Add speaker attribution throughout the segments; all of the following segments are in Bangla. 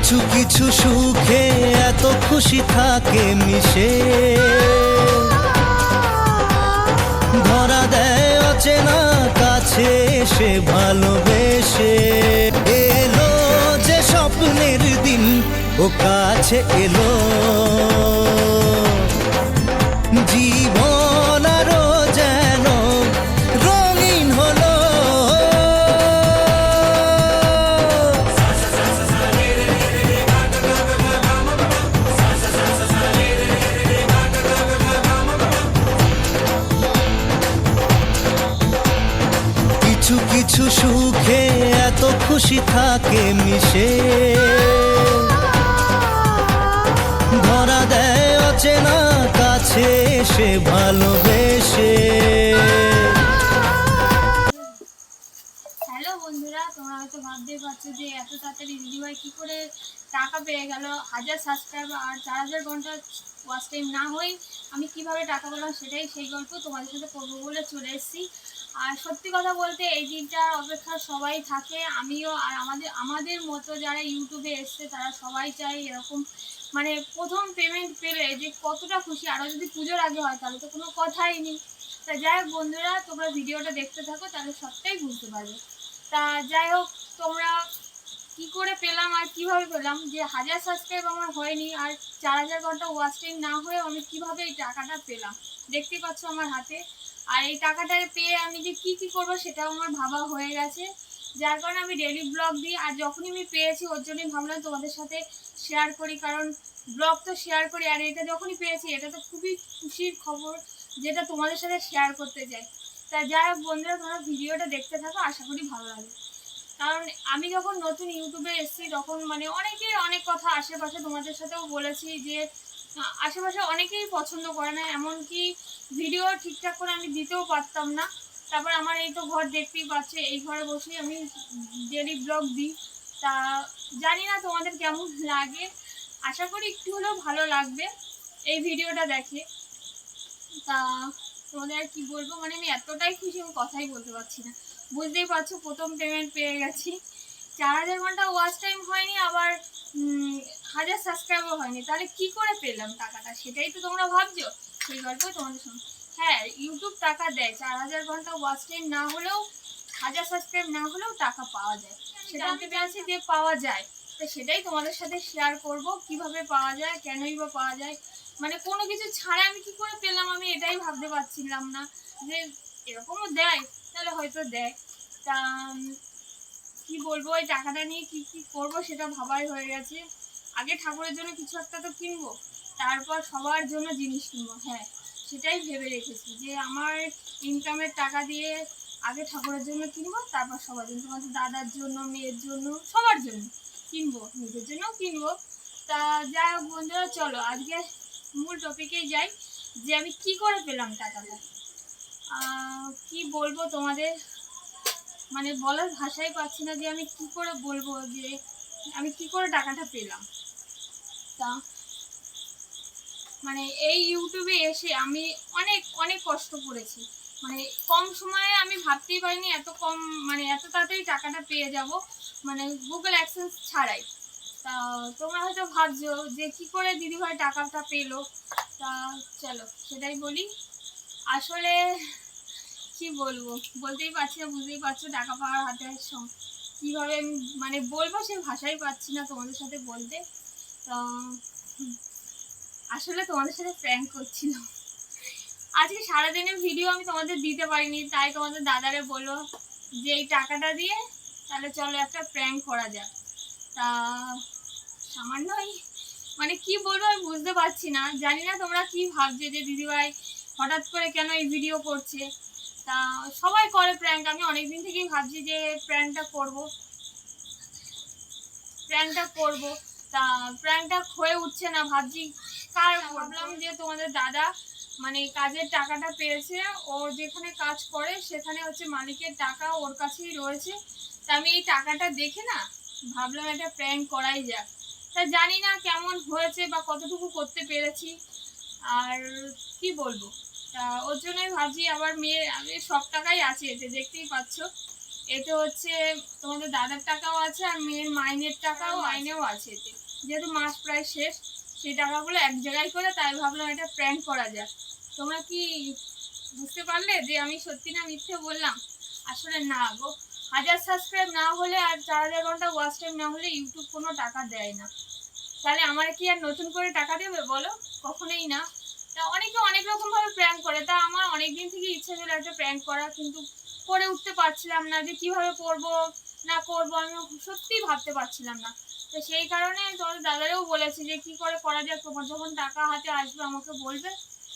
Speaker 1: কিছু কিছু সুখে এত খুশি থাকে মিশে, ধরা দেয় অচেনা কাছে এসে ভালোবেসে। এলো যে স্বপ্নের দিন ও কাছে এলো, জীবন আরো যেন রঙিন হলো। কিছু কিছু সুখে এত খুশি থাকে মিশে, ধরা দেয় অচেনা কাছে এসে ভালোবেসে।
Speaker 2: হ্যালো বন্ধুরা, তোমরা হয়তো ভাবতেই পারছো যে এত তাড়াতাড়ি দিদিভাই কী করে টাকা পেয়ে গেল। 1000 সাবস্ক্রাইবার আর 4000 ঘন্টা ওয়াচ টাইম না হয়ে আমি কিভাবে টাকা পেলাম সেই গল্প তোমাদের সাথে করবো বলে চলে এসেছি। আর সত্যি কথা বলতে এই দিনটার অপেক্ষা সবাই থাকে, আমিও। আর আমাদের মতো যারা ইউটিউবে এসছে তারা সবাই চায় এরকম, মানে প্রথম পেমেন্ট পেলে যে কতটা খুশি। আরও যদি পুজোর আগে হয় তাহলে তো কোনো কথাই নেই। তা যাই হোক বন্ধুরা, তোমরা ভিডিওটা দেখতে থাকো, তাহলে সবটাই বুঝতে পারবে। তা যাই হোক, তোমরা কি করে পেলাম আর কিভাবে পেলাম, যে 1000 সাবস্ক্রাইব আমার হয়নি আর 4000 ঘন্টা ওয়াচ টাইম না হয়ে আমি কিভাবে এই টাকাটা পেলাম দেখতেই পাচ্ছ আমার হাতে। আর এই টাকাটা পেয়ে আমি যে কি কি করবো সেটাও আমার ভাবা হয়ে গেছে, যার কারণে আমি ডেলি ব্লগ দিই। আর যখনই আমি পেয়েছি ওর জন্যই ভাবলাম তোমাদের সাথে শেয়ার করি, কারণ ব্লগ তো শেয়ার করি। আর এটা যখনই পেয়েছি এটা তো খুবই খুশির খবর, যেটা তোমাদের সাথে শেয়ার করতে চাই। তা যাই হোক বন্ধুরা, তোমরা ভিডিওটা দেখতে থাকো, আশা করি ভালো লাগে। কারণ আমি যখন নতুন ইউটিউবে এসেছি তখন মানে অনেকেই অনেক কথা আশেপাশে তোমাদের সাথেও বলেছি যে আশেপাশে অনেকেই পছন্দ করে না, এমনকি ভিডিও ঠিকঠাক করে আমি দিতেও পারতাম না। তারপর আমার এই তো ঘর দেখতেই পাচ্ছে, এই ঘরে বসেই আমি ডেলি ব্লগ দিই। তা জানি না তোমাদের কেমন লাগে, আশা করি একটু হলেও ভালো লাগবে এই ভিডিওটা দেখে। তা তোমাদের আর কি বলবো, মানে আমি এতটাই খুশি আমি কথাই বলতে পারছি না। বুঝতেই পারছো প্রথম পেমেন্ট পেয়ে গেছি, 4000 ঘন্টা ওয়াচ টাইম হয়নি, আবার 1000 সাবস্ক্রাইবও হয়নি। তাহলে কি করে পেলাম টাকাটা, সেটাই তো তোমরা ভাবছো। সেই গল্পই তোমাদের সঙ্গে। হ্যাঁ, ইউটিউব টাকা দেয়, 4000 ঘন্টা ওয়াচ টাইম না হলেও 1000 সাবস্ক্রাইব না হলেও টাকা পাওয়া যায়। সেটা আমি পেয়েছি যে পাওয়া যায়, তো সেটাই তোমাদের সাথে শেয়ার করব, কিভাবে পাওয়া যায়, কেনই বা পাওয়া যায়। মানে কোনো কিছু ছাড়া আমি কি করে পেলাম আমি এটাই ভাবতে পারছিলাম না, যে এরকমও দেয়, তাহলে হয়তো দেয়। তা কি বলবো, ওই টাকাটা নিয়ে কি কি করবো সেটা ভাবাই হয়ে গেছে। আগে ঠাকুরের জন্য কিছু একটা তো কিনবো, তারপর সবার জন্য জিনিস কিনবো। হ্যাঁ, সেটাই ভেবে রেখেছি যে আমার ইনকামের টাকা দিয়ে আগে ঠাকুরের জন্য কিনবো, তারপর সবার জন্য, তোমাদের দাদার জন্য, মেয়ের জন্য, সবার জন্য কিনবো, নিজের জন্যও কিনবো। তা যাই হোক বন্ধুরা, চলো আজকে মূল টপিকেই যাই, যে আমি কি করে পেলাম টাকাটা। কি বলবো তোমাদের, মানে বলার ভাষাই পাচ্ছি না যে আমি কি করে বলবো যে আমি কি করে টাকাটা পেলাম। তা মানে এই ইউটিউবে এসে আমি অনেক অনেক কষ্ট করেছি, মানে কম সময়ে আমি ভাবতেই পারিনি এত কম, মানে এত তাড়াতাড়ি টাকাটা পেয়ে যাব, মানে গুগল অ্যাডসেন্স ছাড়াই। তা তোমরা হয়তো ভাবছো যে কি করে দিদিভাই টাকাটা পেলো। তা চলো সেটাই বলি। আসলে কি বলবো, বলতেই পারছি না, বুঝতেই পারছো টাকা পাওয়ার হাতে কীভাবে আমি মানে বলবো সে ভাষাই পাচ্ছি না তোমাদের সাথে বলতে। তো আসলে তোমাদের সাথে প্র্যাঙ্ক করছিলাম। আজকে সারাদিনের ভিডিও আমি তোমাদের দিতে পারিনি, তাই তোমাদের দাদারে বললো যে এই টাকাটা দিয়ে তাহলে চলো একটা প্র্যাঙ্ক করা যাক। তা সামান্যই মানে কি বলবো আমি বুঝতে পারছি না, জানি না তোমরা কি ভাবছে যে দিদিভাই হঠাৎ করে কেন এই ভিডিও করছে। তা সবাই করে প্র্যাঙ্ক, আমি অনেকদিন থেকেই ভাবছি যে প্র্যাঙ্কটা করব। তা প্র্যাঙ্কটা হয়ে উঠছে না, ভাবছি কার ভাবলাম যে তোমাদের দাদা মানে কাজের টাকাটা পেয়েছে, ও যেখানে কাজ করে সেখানে হচ্ছে মালিকের টাকা ওর কাছেই রয়েছে। তা আমি এই টাকাটা দেখে না ভাবলাম একটা প্র্যাঙ্ক করাই যাক। তা জানি না কেমন হয়েছে বা কতটুকু করতে পেরেছি, আর কি বলবো। তা ওর জন্যই ভাবছি, আবার মেয়ে সব টাকাই আছে এতে দেখতেই পাচ্ছ। এতে হচ্ছে তোমাদের দাদার টাকাও আছে আর মেয়ের মাইনের টাকাও মাইনেও আছে এতে। যেহেতু মাস প্রায় শেষ, সেই টাকাগুলো এক জায়গায় করে, তাই ভাবলাম এটা প্র্যাঙ্ক করা যাক। তোমরা কি বুঝতে পারলে যে আমি সত্যি না মিথ্যে বললাম? আসলে না গো, 1000 সাবস্ক্রাইব না হলে আর 4000 ঘন্টা ওয়াচ টাইম না হলে ইউটিউব কোনো টাকা দেয় না। তাহলে আমার কি আর নতুন করে টাকা দেবে বলো? কখনোই না। তা অনেকে অনেক রকম ভাবে প্র্যাঙ্ক করে, তা আমার অনেক দিন থেকে ইচ্ছা ছিল একটা প্র্যাঙ্ক করা, কিন্তু করে উঠতে পারছিলাম না যে কিভাবে করব না করব, আমি সত্যিই ভাবতে পারছিলাম না। তো সেই কারণে তোমাদের দাদারাও বলেছে যে কি করে করা যায়, তোমার যখন টাকা হাতে আসবে আমাকে বলবে,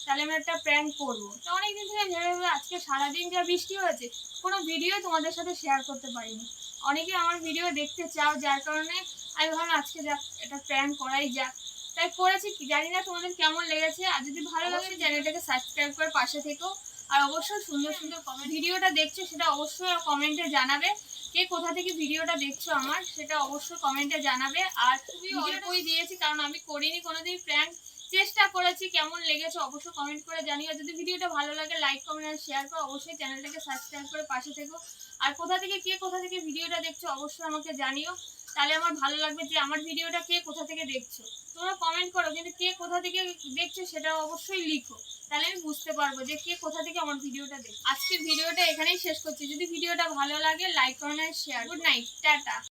Speaker 2: তাহলে আমি একটা প্র্যাঙ্ক করবো। তো অনেকদিন থেকে ভেবে ভেবে আজকে সারাদিন যা বৃষ্টি হয়েছে, কোনো ভিডিও তোমাদের সাথে শেয়ার করতে পারিনি। অনেকে আমার ভিডিও দেখতে চাও, যার কারণে আমি ভাবলাম আজকে যাক এটা প্র্যাঙ্ক করাই যাক, তাই করেছি। জানি না তোমাদের কেমন লেগেছে, আর যদি ভালো লাগে চ্যানেলটাকে সাবস্ক্রাইব করে পাশে থেকো। আর অবশ্যই সুন্দর সুন্দর ভিডিওটা দেখছো সেটা অবশ্যই কমেন্টে জানাবে। কে কোথা থেকে ভিডিওটা দেখছো আমার, সেটা অবশ্যই কমেন্টে জানাবে। আর খুবই অল্পই দিয়েছি, কারণ আমি করিনি কোনোদিন প্র্যাঙ্ক, চেষ্টা করেছি। কেমন লেগেছে অবশ্যই কমেন্ট করে জানিও। যদি ভিডিওটা ভালো লাগে লাইক কমেন্ট আর শেয়ার করো, অবশ্যই চ্যানেলটাকে সাবস্ক্রাইব করে পাশে থেকো। আর কোথা থেকে ভিডিওটা দেখছো অবশ্যই আমাকে জানিও, তাহলে আমার ভালো লাগবে যে আমার ভিডিওটা কে কোথা থেকে দেখছো। তোমরা কমেন্ট করো, কিন্তু কে কোথা থেকে দেখছো সেটা অবশ্যই লিখো, তাহলে আমি বুঝতে পারবো যে কে কোথা থেকে আমার ভিডিওটা দেখছো। আজকের ভিডিওটা এখানেই শেষ করছি। যদি ভিডিওটা ভালো লাগে লাইক কমেন্ট আর শেয়ার। Good night, tata.